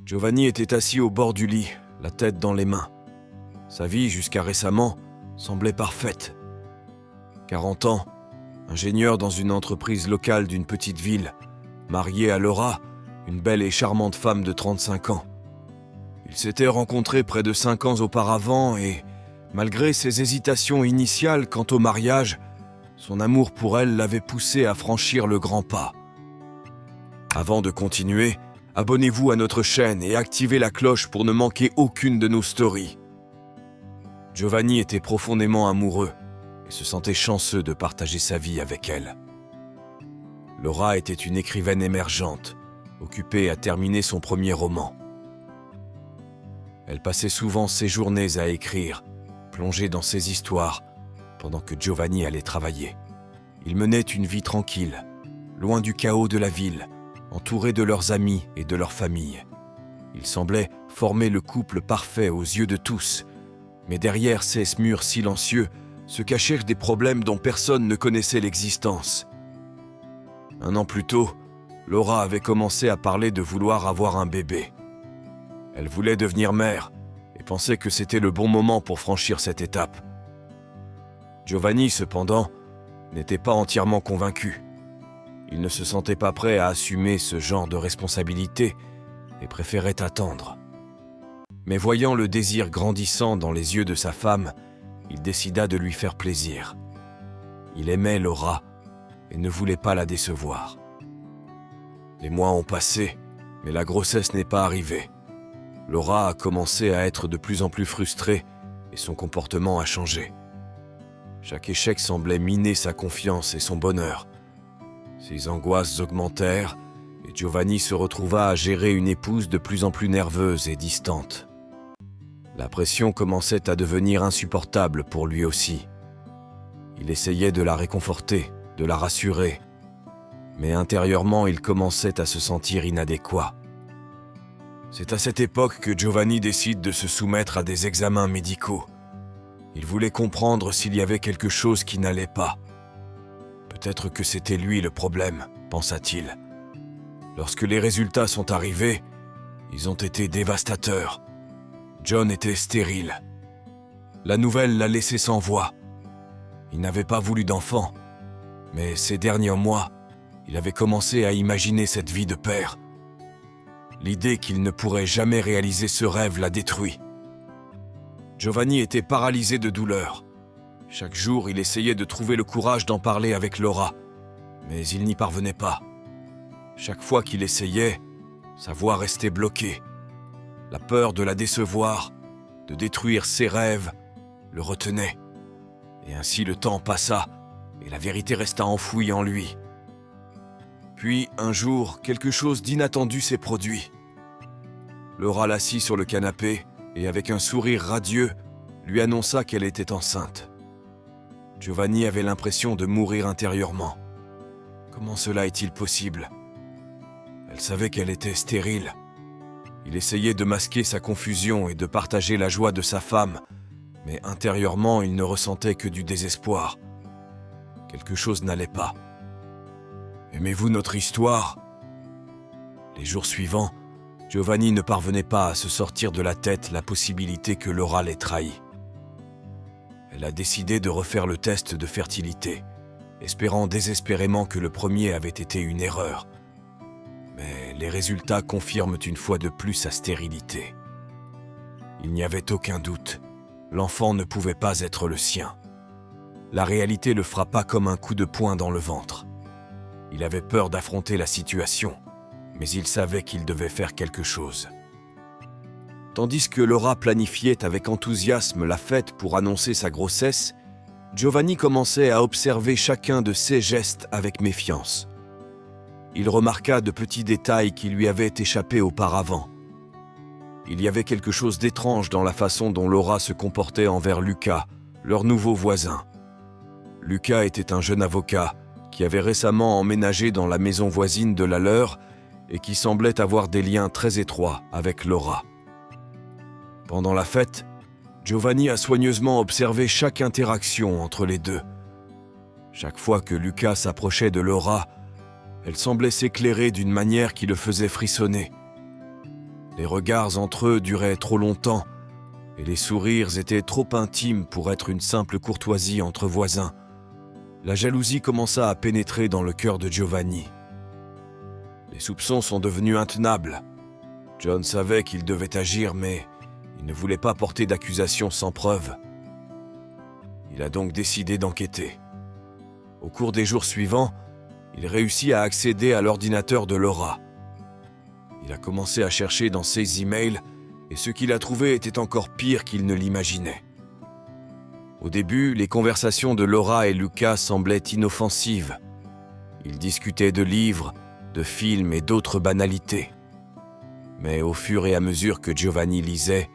Giovanni était assis au bord du lit, la tête dans les mains. Sa vie, jusqu'à récemment, semblait parfaite. 40 ans, ingénieur dans une entreprise locale d'une petite ville, marié à Laura, une belle et charmante femme de 35 ans. Ils s'étaient rencontrés près de 5 ans auparavant et, malgré ses hésitations initiales quant au mariage, son amour pour elle l'avait poussé à franchir le grand pas. Avant de continuer, abonnez-vous à notre chaîne et activez la cloche pour ne manquer aucune de nos stories. Giovanni était profondément amoureux et se sentait chanceux de partager sa vie avec elle. Laura était une écrivaine émergente, occupée à terminer son premier roman. Elle passait souvent ses journées à écrire, plongée dans ses histoires, pendant que Giovanni allait travailler. Ils menaient une vie tranquille, loin du chaos de la ville, entourés de leurs amis et de leur famille. Ils semblaient former le couple parfait aux yeux de tous, mais derrière ces murs silencieux se cachaient des problèmes dont personne ne connaissait l'existence. 1 an plus tôt, Laura avait commencé à parler de vouloir avoir un bébé. Elle voulait devenir mère et pensait que c'était le bon moment pour franchir cette étape. Giovanni, cependant, n'était pas entièrement convaincu. Il ne se sentait pas prêt à assumer ce genre de responsabilité et préférait attendre. Mais voyant le désir grandissant dans les yeux de sa femme, il décida de lui faire plaisir. Il aimait Laura et ne voulait pas la décevoir. Les mois ont passé, mais la grossesse n'est pas arrivée. Laura a commencé à être de plus en plus frustrée et son comportement a changé. Chaque échec semblait miner sa confiance et son bonheur. Ses angoisses augmentèrent et Giovanni se retrouva à gérer une épouse de plus en plus nerveuse et distante. La pression commençait à devenir insupportable pour lui aussi. Il essayait de la réconforter, de la rassurer, mais intérieurement il commençait à se sentir inadéquat. C'est à cette époque que Giovanni décide de se soumettre à des examens médicaux. Il voulait comprendre s'il y avait quelque chose qui n'allait pas. Peut-être que c'était lui le problème, pensa-t-il. Lorsque les résultats sont arrivés, ils ont été dévastateurs. John était stérile. La nouvelle l'a laissé sans voix. Il n'avait pas voulu d'enfant, mais ces derniers mois, il avait commencé à imaginer cette vie de père. L'idée qu'il ne pourrait jamais réaliser ce rêve l'a détruit. Giovanni était paralysé de douleur. Chaque jour, il essayait de trouver le courage d'en parler avec Laura, mais il n'y parvenait pas. Chaque fois qu'il essayait, sa voix restait bloquée. La peur de la décevoir, de détruire ses rêves, le retenait. Et ainsi le temps passa, et la vérité resta enfouie en lui. Puis, un jour, quelque chose d'inattendu s'est produit. Laura l'assit sur le canapé et, avec un sourire radieux, lui annonça qu'elle était enceinte. Giovanni avait l'impression de mourir intérieurement. Comment cela est-il possible? Elle savait qu'elle était stérile. Il essayait de masquer sa confusion et de partager la joie de sa femme, mais intérieurement, il ne ressentait que du désespoir. Quelque chose n'allait pas. Aimez-vous notre histoire? Les jours suivants, Giovanni ne parvenait pas à se sortir de la tête la possibilité que Laura l'ait trahi. Elle a décidé de refaire le test de fertilité, espérant désespérément que le premier avait été une erreur. Mais les résultats confirment une fois de plus sa stérilité. Il n'y avait aucun doute, l'enfant ne pouvait pas être le sien. La réalité le frappa comme un coup de poing dans le ventre. Il avait peur d'affronter la situation, mais il savait qu'il devait faire quelque chose. Tandis que Laura planifiait avec enthousiasme la fête pour annoncer sa grossesse, Giovanni commençait à observer chacun de ses gestes avec méfiance. Il remarqua de petits détails qui lui avaient échappé auparavant. Il y avait quelque chose d'étrange dans la façon dont Laura se comportait envers Lucas, leur nouveau voisin. Lucas était un jeune avocat qui avait récemment emménagé dans la maison voisine de la leur et qui semblait avoir des liens très étroits avec Laura. Pendant la fête, Giovanni a soigneusement observé chaque interaction entre les deux. Chaque fois que Lucas s'approchait de Laura, elle semblait s'éclairer d'une manière qui le faisait frissonner. Les regards entre eux duraient trop longtemps, et les sourires étaient trop intimes pour être une simple courtoisie entre voisins. La jalousie commença à pénétrer dans le cœur de Giovanni. Les soupçons sont devenus intenables. John savait qu'il devait agir, mais il ne voulait pas porter d'accusation sans preuve. Il a donc décidé d'enquêter. Au cours des jours suivants, il réussit à accéder à l'ordinateur de Laura. Il a commencé à chercher dans ses emails, et ce qu'il a trouvé était encore pire qu'il ne l'imaginait. Au début, les conversations de Laura et Luca semblaient inoffensives. Ils discutaient de livres, de films et d'autres banalités. Mais au fur et à mesure que Giovanni lisait,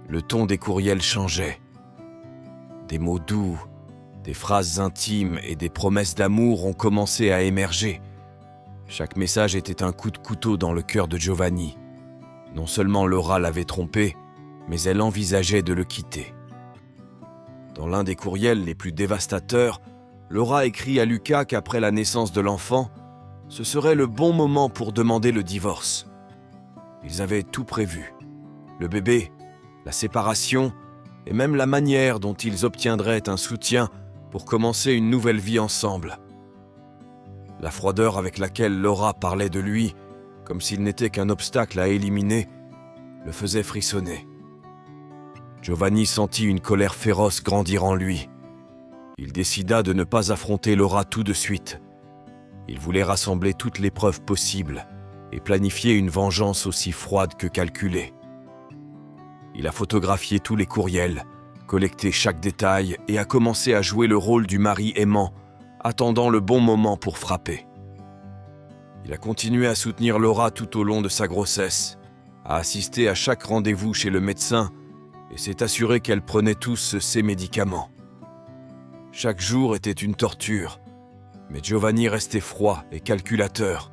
le ton des courriels changeait. Des mots doux, des phrases intimes et des promesses d'amour ont commencé à émerger. Chaque message était un coup de couteau dans le cœur de Giovanni. Non seulement Laura l'avait trompé, mais elle envisageait de le quitter. Dans l'un des courriels les plus dévastateurs, Laura écrit à Luca qu'après la naissance de l'enfant, ce serait le bon moment pour demander le divorce. Ils avaient tout prévu. Le bébé, la séparation et même la manière dont ils obtiendraient un soutien pour commencer une nouvelle vie ensemble. La froideur avec laquelle Laura parlait de lui, comme s'il n'était qu'un obstacle à éliminer, le faisait frissonner. Giovanni sentit une colère féroce grandir en lui. Il décida de ne pas affronter Laura tout de suite. Il voulait rassembler toutes les preuves possibles et planifier une vengeance aussi froide que calculée. Il a photographié tous les courriels, collecté chaque détail et a commencé à jouer le rôle du mari aimant, attendant le bon moment pour frapper. Il a continué à soutenir Laura tout au long de sa grossesse, a assisté à chaque rendez-vous chez le médecin et s'est assuré qu'elle prenait tous ses médicaments. Chaque jour était une torture, mais Giovanni restait froid et calculateur.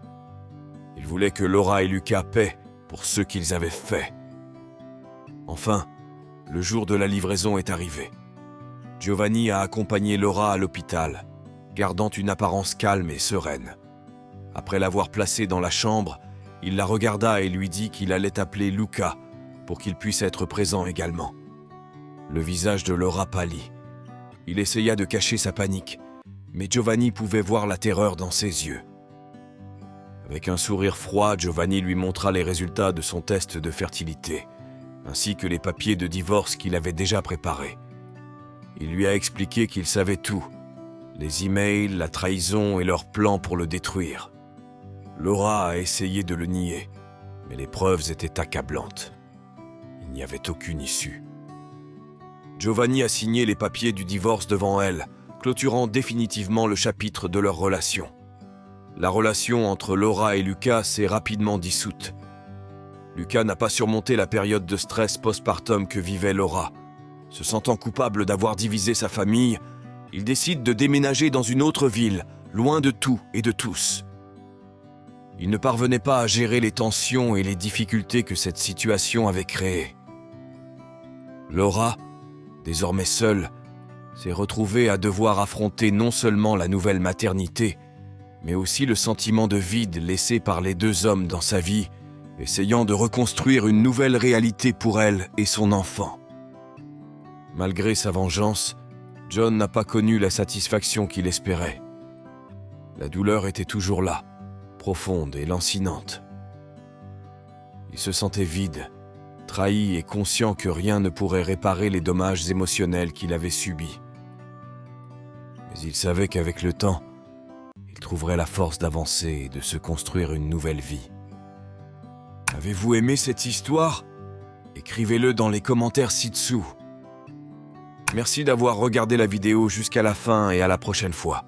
Il voulait que Laura et Luca paient pour ce qu'ils avaient fait. Enfin, le jour de la livraison est arrivé. Giovanni a accompagné Laura à l'hôpital, gardant une apparence calme et sereine. Après l'avoir placée dans la chambre, il la regarda et lui dit qu'il allait appeler Luca pour qu'il puisse être présent également. Le visage de Laura pâlit. Il essaya de cacher sa panique, mais Giovanni pouvait voir la terreur dans ses yeux. Avec un sourire froid, Giovanni lui montra les résultats de son test de fertilité, ainsi que les papiers de divorce qu'il avait déjà préparés. Il lui a expliqué qu'il savait tout, les emails, la trahison et leur plan pour le détruire. Laura a essayé de le nier, mais les preuves étaient accablantes. Il n'y avait aucune issue. Giovanni a signé les papiers du divorce devant elle, clôturant définitivement le chapitre de leur relation. La relation entre Laura et Luca s'est rapidement dissoute. Luca n'a pas surmonté la période de stress postpartum que vivait Laura. Se sentant coupable d'avoir divisé sa famille, il décide de déménager dans une autre ville, loin de tout et de tous. Il ne parvenait pas à gérer les tensions et les difficultés que cette situation avait créées. Laura, désormais seule, s'est retrouvée à devoir affronter non seulement la nouvelle maternité, mais aussi le sentiment de vide laissé par les deux hommes dans sa vie, essayant de reconstruire une nouvelle réalité pour elle et son enfant. Malgré sa vengeance, John n'a pas connu la satisfaction qu'il espérait. La douleur était toujours là, profonde et lancinante. Il se sentait vide, trahi et conscient que rien ne pourrait réparer les dommages émotionnels qu'il avait subis. Mais il savait qu'avec le temps, il trouverait la force d'avancer et de se construire une nouvelle vie. Avez-vous aimé cette histoire? Écrivez-le dans les commentaires ci-dessous. Merci d'avoir regardé la vidéo jusqu'à la fin et à la prochaine fois.